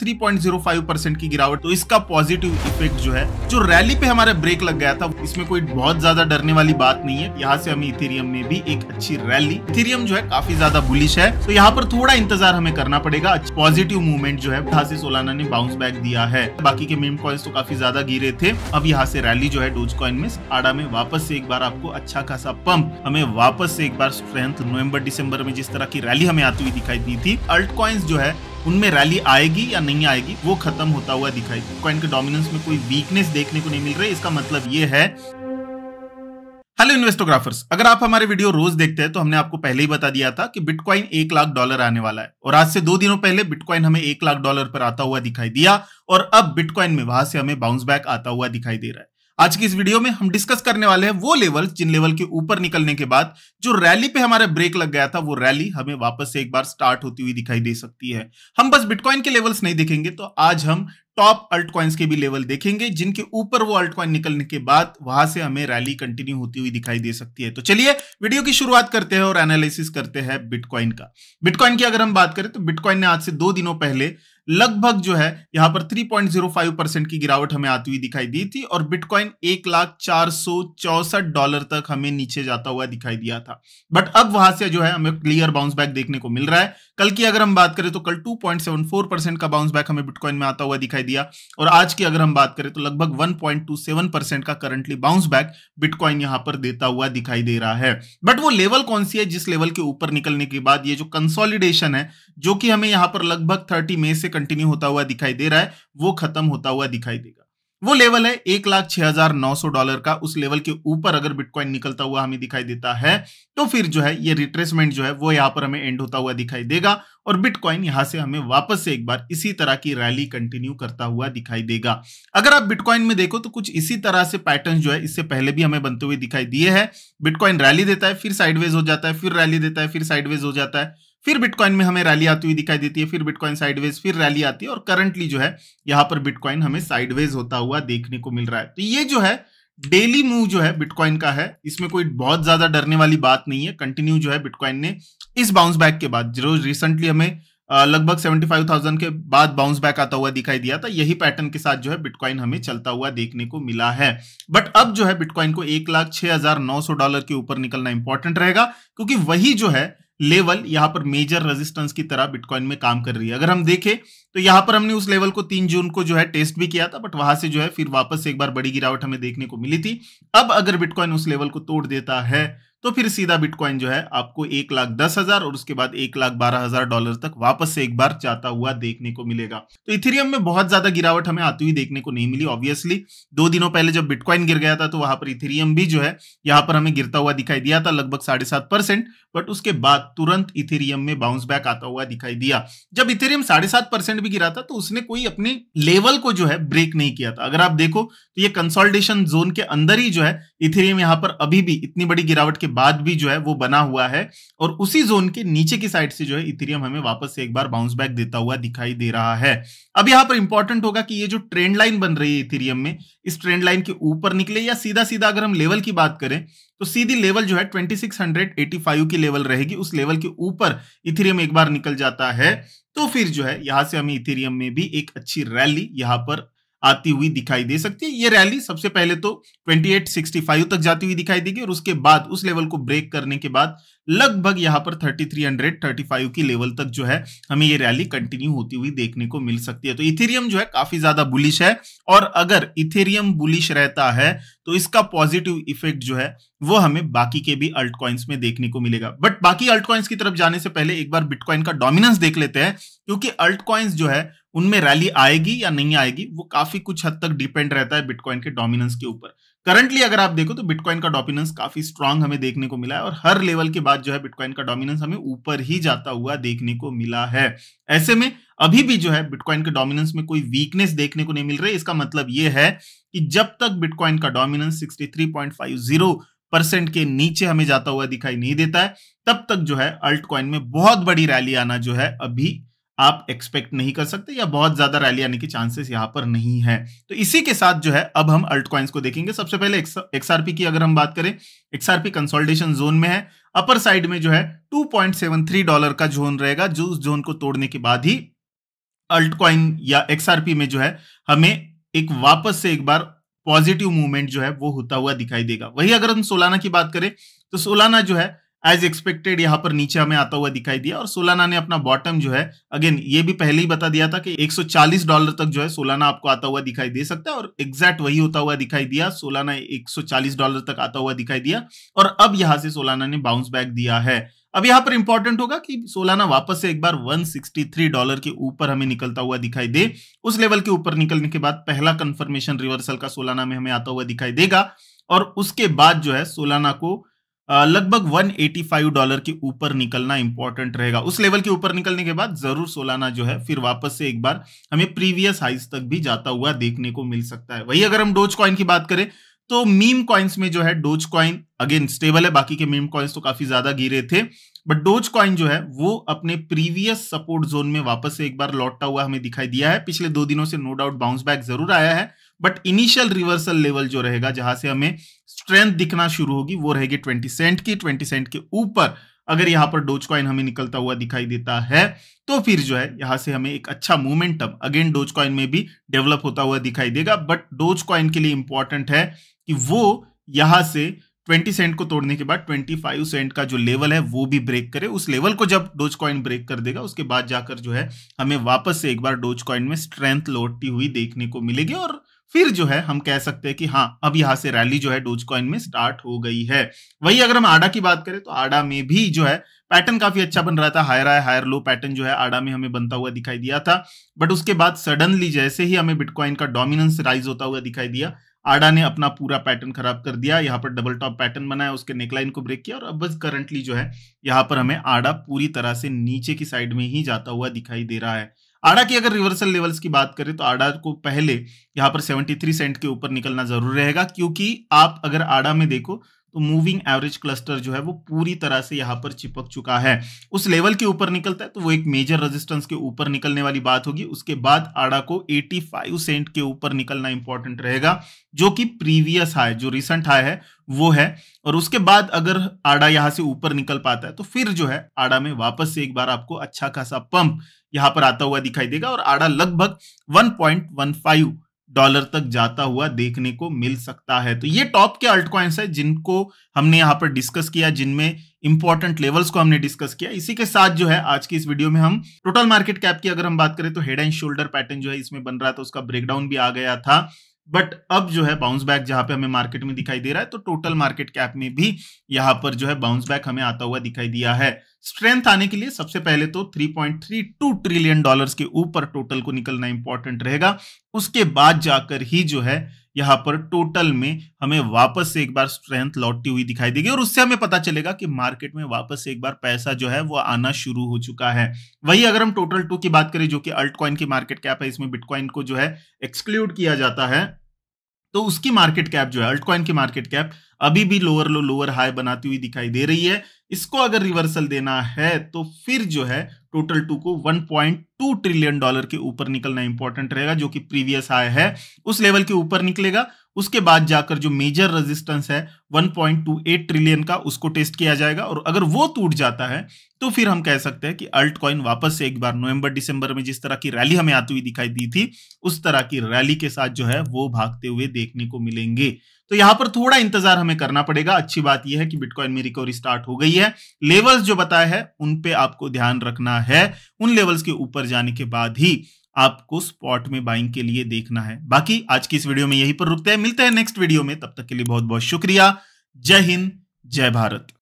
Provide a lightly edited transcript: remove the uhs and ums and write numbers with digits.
3.05% की गिरावट। तो इसका पॉजिटिव इफेक्ट जो है, जो रैली पे हमारा ब्रेक लग गया था, इसमें कोई बहुत ज्यादा डरने वाली बात नहीं है। यहाँ से हमें इथेरियम में भी एक अच्छी रैली, इथेरियम जो है काफी ज्यादा बुलिश है, तो यहाँ पर थोड़ा इंतजार हमें करना पड़ेगा। पॉजिटिव मूवमेंट जो है, यहाँ से सोलाना ने बाउंस बैक दिया है। बाकी के मीम कॉइन्स तो काफी ज्यादा गिरे थे। अब यहाँ से रैली जो है डोज कॉइन में आड़ा में वापस से एक बार आपको अच्छा खासा पंप, हमें वापस से एक बार स्ट्रेंथ नवंबर दिसंबर में जिस तरह की रैली हमें आती हुई दिखाई दी थी, अल्ट कॉइन्स जो है उनमें रैली आएगी या नहीं आएगी वो खत्म होता हुआ दिखाई। बिटकॉइन के डोमिनेंस में कोई वीकनेस देखने को नहीं मिल रही। इसका मतलब ये है, हेलो इन्वेस्टोग्राफर्स, अगर आप हमारे वीडियो रोज देखते हैं तो हमने आपको पहले ही बता दिया था कि बिटकॉइन $1,00,000 आने वाला है। और आज से 2 दिनों पहले बिटकॉइन हमें $1,00,000 पर आता हुआ दिखाई दिया और अब बिटकॉइन में वहां से हमें बाउंस बैक आता हुआ दिखाई दे रहा है। आज की इस वीडियो में हम डिस्कस करने वाले हैं वो लेवल्स जिन लेवल के ऊपर निकलने के बाद जो रैली पे हमारा ब्रेक लग गया था, वो रैली हमें वापस से एक बार स्टार्ट होती हुई दिखाई दे सकती है। हम बस बिटकॉइन के लेवल्स नहीं देखेंगे, तो आज हम टॉप अल्ट कॉइन्स के भी लेवल देखेंगे जिनके ऊपर वो अल्ट कॉइन निकलने के बाद वहां से हमें रैली कंटिन्यू होती हुई दिखाई दे सकती है। तो चलिए वीडियो की शुरुआत करते हैं और एनालिसिस करते हैं बिटकॉइन का। बिटकॉइन की अगर हम बात करें तो बिटकॉइन ने आज से 2 दिनों पहले लगभग जो है यहां पर 3.05% की गिरावट हमें आती हुई दिखाई दी थी और बिटकॉइन $1,464 तक हमें नीचे जाता हुआ दिखाई दिया था। बट अब वहां से जो है हमें क्लियर बाउंस बैक देखने को मिल रहा है। कल की अगर हम बात करें तो कल 2.74% का बाउंस बैक हमें बिटकॉइन में आता हुआ दिखाई दिया और आज की अगर हम बात करें तो लगभग 1.27% का करंटली बाउंस बैक बिटकॉइन यहां पर देता हुआ दिखाई दे रहा है। बट वो लेवल कौन सी है जिस लेवल के ऊपर निकलने के बाद ये जो कंसोलिडेशन है, जो कि हमें यहां पर लगभग 30 मई से कंटिन्यू होता हुआ दिखाई दे रहा है, वो खत्म होता हुआ दिखाई देगा। वो लेवल है $1,06,900 का। उस लेवल के ऊपर अगर बिटकॉइन निकलता हुआ हमें दिखाई देता है तो फिर जो है ये रिट्रेसमेंट जो है वो यहां पर हमें एंड होता हुआ दिखाई देगा और बिटकॉइन यहां से हमें वापस से एक बार इसी तरह की रैली कंटिन्यू करता हुआ दिखाई देगा। अगर आप बिटकॉइन में देखो तो कुछ इसी तरह से पैटर्न जो है इससे पहले भी हमें बनते हुए दिखाई दिए हैं। बिटकॉइन रैली देता है, फिर साइडवेज हो जाता है, फिर रैली देता है, फिर साइडवेज हो जाता है, फिर बिटकॉइन में हमें रैली आती हुई दिखाई देती है, फिर बिटकॉइन साइडवेज, फिर रैली आती है और करंटली जो है यहां पर बिटकॉइन हमें साइडवेज होता हुआ देखने को मिल रहा है। तो ये जो है डेली मूव जो है बिटकॉइन का है, इसमें कोई बहुत ज्यादा डरने वाली बात नहीं है। कंटिन्यू जो है बिटकॉइन ने इस बाउंस बैक के बाद, जो रिसेंटली हमें लगभग 75,000 के बाद बाउंस बैक आता हुआ दिखाई दिया था, यही पैटर्न के साथ जो है बिटकॉइन हमें चलता हुआ देखने को मिला है। बट अब जो है बिटकॉइन को $1,06,900 के ऊपर निकलना इंपॉर्टेंट रहेगा, क्योंकि वही जो है लेवल यहां पर मेजर रेजिस्टेंस की तरह बिटकॉइन में काम कर रही है। अगर हम देखें तो यहां पर हमने उस लेवल को 3 जून को जो है टेस्ट भी किया था, बट वहां से जो है फिर वापस से एक बार बड़ी गिरावट हमें देखने को मिली थी। अब अगर बिटकॉइन उस लेवल को तोड़ देता है तो फिर सीधा बिटकॉइन जो है आपको 1,10,000 और उसके बाद $1,12,000 तक वापस से एक बार जाता हुआ देखने को मिलेगा। तो इथेरियम में बहुत ज्यादा गिरावट हमें आती हुई देखने को नहीं मिली। ऑब्वियसली 2 दिनों पहले जब बिटकॉइन गिर गया था तो वहां पर इथेरियम भी जो है यहां पर हमें गिरता हुआ दिखाई दिया था लगभग 7.5%, बट उसके बाद तुरंत इथेरियम में बाउंस बैक आता हुआ दिखाई दिया। जब इथेरियम 7.5% भी गिरा था तो उसने कोई अपने लेवल को जो है ब्रेक नहीं किया था। अगर आप देखो तो ये कंसोलिडेशन जोन के अंदर ही जो है इथेरियम यहां पर अभी भी इतनी बड़ी गिरावट के बाद भी जो है वो बना हुआ है और उसी जोन के नीचे की साइड से जो है इथेरियम हमें वापस से एक बार बाउंस बैक देता हुआ दिखाई दे रहा है। अब यहां पर इंपॉर्टेंट होगा कि ये जो ट्रेंड लाइन बन रही है इथेरियम में, इस ट्रेंड लाइन के ऊपर निकले या सीधा सीधा अगर हम लेवल की बात करें तो सीधी लेवल जो है 2685 की लेवल रहेगी। उस लेवल के ऊपर इथेरियम एक बार निकल जाता है तो फिर जो है यहां से हमें इथेरियम में भी एक अच्छी रैली यहां पर आती हुई दिखाई दे सकती है। ये रैली सबसे पहले तो 2865 तक जाती हुई दिखाई देगी और उसके बाद उस लेवल को ब्रेक करने के बाद लगभग यहां पर 3335 की लेवल तक जो है हमें ये रैली कंटिन्यू होती हुई देखने को मिल सकती है। तो इथेरियम जो है काफी ज्यादा बुलिश है और अगर इथेरियम बुलिश रहता है तो इसका पॉजिटिव इफेक्ट जो है वो हमें बाकी के भी अल्ट कॉइन्स में देखने को मिलेगा। बट बाकी अल्ट कॉइन्स की तरफ जाने से पहले एक बार बिटकॉइन का डोमिनेंस देख लेते हैं, क्योंकि अल्ट कॉइन्स जो है उनमें रैली आएगी या नहीं आएगी वो काफी कुछ हद तक डिपेंड रहता है बिटकॉइन के डोमिनेंस के ऊपर। करंटली अगर आप देखो तो बिटकॉइन का डोमिनेंस काफी स्ट्रांग हमें देखने को मिला है और हर लेवल के बाद जो है बिटकॉइन का डोमिनेंस हमें ऊपर ही जाता हुआ देखने को मिला है। ऐसे में अभी भी जो है बिटकॉइन के डोमिनेंस में कोई वीकनेस देखने को नहीं मिल रही। इसका मतलब यह है कि जब तक बिटकॉइन का डोमिनेंस 63.50% के नीचे हमें जाता हुआ दिखाई नहीं देता है, तब तक जो है अल्ट कॉइन में बहुत बड़ी रैली आना जो है अभी आप एक्सपेक्ट नहीं कर सकते या बहुत ज्यादा रैली आने के चांसेस यहां पर नहीं है। तो इसी के साथ जो है अब हम अल्ट कॉइन्स को देखेंगे। सबसे पहले एक्सआरपी की अगर हम बात करें, एक्सआरपी कंसोलिडेशन जोन में है। अपर साइड में जो है $2.73 का जोन रहेगा, जो उस जोन को तोड़ने के बाद ही अल्ट कॉइन या XRP में जो है हमें एक वापस से एक बार पॉजिटिव मूवमेंट जो है वो होता हुआ दिखाई देगा। वही अगर हम सोलाना की बात करें तो सोलाना जो है एज एक्सपेक्टेड यहाँ पर नीचे हमें आता हुआ दिखाई दिया और सोलाना ने अपना बॉटम जो है, अगेन ये भी पहले ही बता दिया था कि $140 तक जो है सोलाना आपको आता हुआ दिखाई दे सकता है और एग्जैक्ट वही होता हुआ दिखाई दिया। सोलाना $140 तक आता हुआ दिखाई दिया और अब यहां से सोलाना ने बाउंस बैक दिया है। अब यहां पर इंपॉर्टेंट होगा कि सोलाना वापस से एक बार $163 के ऊपर हमें निकलता हुआ दिखाई दे। उस लेवल के ऊपर निकलने के बाद पहला कंफर्मेशन रिवर्सल का सोलाना में हमें आता हुआ दिखाई देगा और उसके बाद जो है सोलाना को लगभग $185 के ऊपर निकलना इंपॉर्टेंट रहेगा। उस लेवल के ऊपर निकलने के बाद जरूर सोलाना जो है फिर वापस से एक बार हमें प्रीवियस हाइज तक भी जाता हुआ देखने को मिल सकता है। वही अगर हम डोज कॉइन की बात करें तो मीम कॉइन्स में जो है डोज कॉइन अगेन स्टेबल है, बाकी के मीम कॉइन्स तो काफी ज्यादा गिरे थे, बट डोज कॉइन जो है वो अपने प्रीवियस सपोर्ट जोन में वापस से एक बार लौटता हुआ हमें दिखाई दिया है। पिछले 2 दिनों से नो डाउट बाउंस बैक जरूर आया है, बट इनिशियल रिवर्सल लेवल जो रहेगा जहां से हमें स्ट्रेंथ दिखना शुरू होगी वो रहेगी 20 सेंट की। 20 सेंट के ऊपर अगर यहाँ पर डोज कॉइन हमें निकलता हुआ दिखाई देता है तो फिर जो है यहाँ से हमें एक अच्छा मोमेंटम अगेन डोज कॉइन में भी डेवलप होता हुआ दिखाई देगा। बट डोज कॉइन के लिए इंपॉर्टेंट है कि वो यहां से 20 सेंट को तोड़ने के बाद 25 सेंट का जो लेवल है वो भी ब्रेक करे। उस लेवल को जब डोज कॉइन ब्रेक कर देगा उसके बाद जाकर जो है हमें वापस से एक बार डोज कॉइन में स्ट्रेंथ लौटती हुई देखने को मिलेगी और फिर जो है हम कह सकते हैं कि हाँ अब यहां से रैली जो है डोज कॉइन में स्टार्ट हो गई है। वही अगर हम आडा की बात करें तो आडा में भी जो है पैटर्न काफी अच्छा बन रहा था, higher high higher low pattern जो है आडा में हमें बनता हुआ दिखाई दिया था, बट उसके बाद सडनली जैसे ही हमें बिटकॉइन का डोमिनेंस राइज होता हुआ दिखाई दिया आडा ने अपना पूरा पैटर्न खराब कर दिया। यहाँ पर डबल टॉप पैटर्न बनाया, उसके नेकलाइन को ब्रेक किया और अब बस करंटली जो है यहाँ पर हमें आडा पूरी तरह से नीचे की साइड में ही जाता हुआ दिखाई दे रहा है। आडा की अगर रिवर्सल लेवल्स की बात करें तो आडा को पहले यहाँ पर 73 सेंट के ऊपर निकलना जरूर रहेगा, क्योंकि आप अगर आडा में देखो तो मूविंग एवरेज क्लस्टर जो है वो पूरी तरह से यहाँ पर चिपक चुका है। उस लेवल के ऊपर निकलता है तो वो एक मेजर रेजिस्टेंस के ऊपर निकलने वाली बात होगी। उसके बाद आडा को 85 सेंट के ऊपर निकलना इंपॉर्टेंट रहेगा, जो कि प्रीवियस हाई जो रिसेंट हाई है वो है। और उसके बाद अगर आडा यहाँ से ऊपर निकल पाता है तो फिर जो है आडा में वापस से एक बार आपको अच्छा खासा पंप यहाँ पर आता हुआ दिखाई देगा और आडा लगभग $1.15 तक जाता हुआ देखने को मिल सकता है। तो ये टॉप के अल्ट कॉइन्स है जिनको हमने यहाँ पर डिस्कस किया, जिनमें इंपॉर्टेंट लेवल्स को हमने डिस्कस किया। इसी के साथ जो है आज की इस वीडियो में हम टोटल मार्केट कैप की अगर हम बात करें तो हेड एंड शोल्डर पैटर्न जो है इसमें बन रहा था, उसका ब्रेकडाउन भी आ गया था। बट अब जो है बाउंस बैक जहां पे हमें मार्केट में दिखाई दे रहा है तो टोटल मार्केट कैप में भी यहां पर जो है बाउंस बैक हमें आता हुआ दिखाई दिया है। स्ट्रेंथ आने के लिए सबसे पहले तो $3.32 ट्रिलियन के ऊपर टोटल को निकलना इंपॉर्टेंट रहेगा। उसके बाद जाकर ही जो है यहाँ पर टोटल में हमें वापस से एक बार स्ट्रेंथ लौटती हुई दिखाई देगी और उससे हमें पता चलेगा कि मार्केट में वापस से एक बार पैसा जो है वो आना शुरू हो चुका है। वही अगर हम टोटल 2 की बात करें जो कि अल्ट कॉइन की मार्केट कैप है, इसमें बिटकॉइन को जो है एक्सक्लूड किया जाता है, तो उसकी मार्केट कैप जो है अल्ट कॉइन की मार्केट कैप अभी भी लोअर लो लोअर हाई बनाती हुई दिखाई दे रही है। इसको अगर रिवर्सल देना है तो फिर जो है टोटल 2 को $1.2 ट्रिलियन के ऊपर निकलना इंपॉर्टेंट रहेगा, जो कि प्रीवियस हाई है उस लेवल के ऊपर निकलेगा। उसके बाद जाकर जो मेजर रेजिस्टेंस है 1.28 ट्रिलियन का उसको टेस्ट किया जाएगा और अगर वो टूट जाता है तो फिर हम कह सकते हैं कि अल्ट कॉइन वापस से एक बार नवंबर दिसंबर में जिस तरह की रैली हमें आती हुई दिखाई दी थी उस तरह की रैली के साथ जो है वो भागते हुए देखने को मिलेंगे। तो यहां पर थोड़ा इंतजार हमें करना पड़ेगा। अच्छी बात यह है कि बिटकॉइन में रिकवरी स्टार्ट हो गई है। लेवल्स जो बताए हैं उन पे आपको ध्यान रखना है, उन लेवल्स के ऊपर जाने के बाद ही आपको स्पॉट में बाइंग के लिए देखना है। बाकी आज की इस वीडियो में यहीं पर रुकते हैं, मिलते हैं नेक्स्ट वीडियो में, तब तक के लिए बहुत बहुत शुक्रिया। जय हिंद, जय भारत।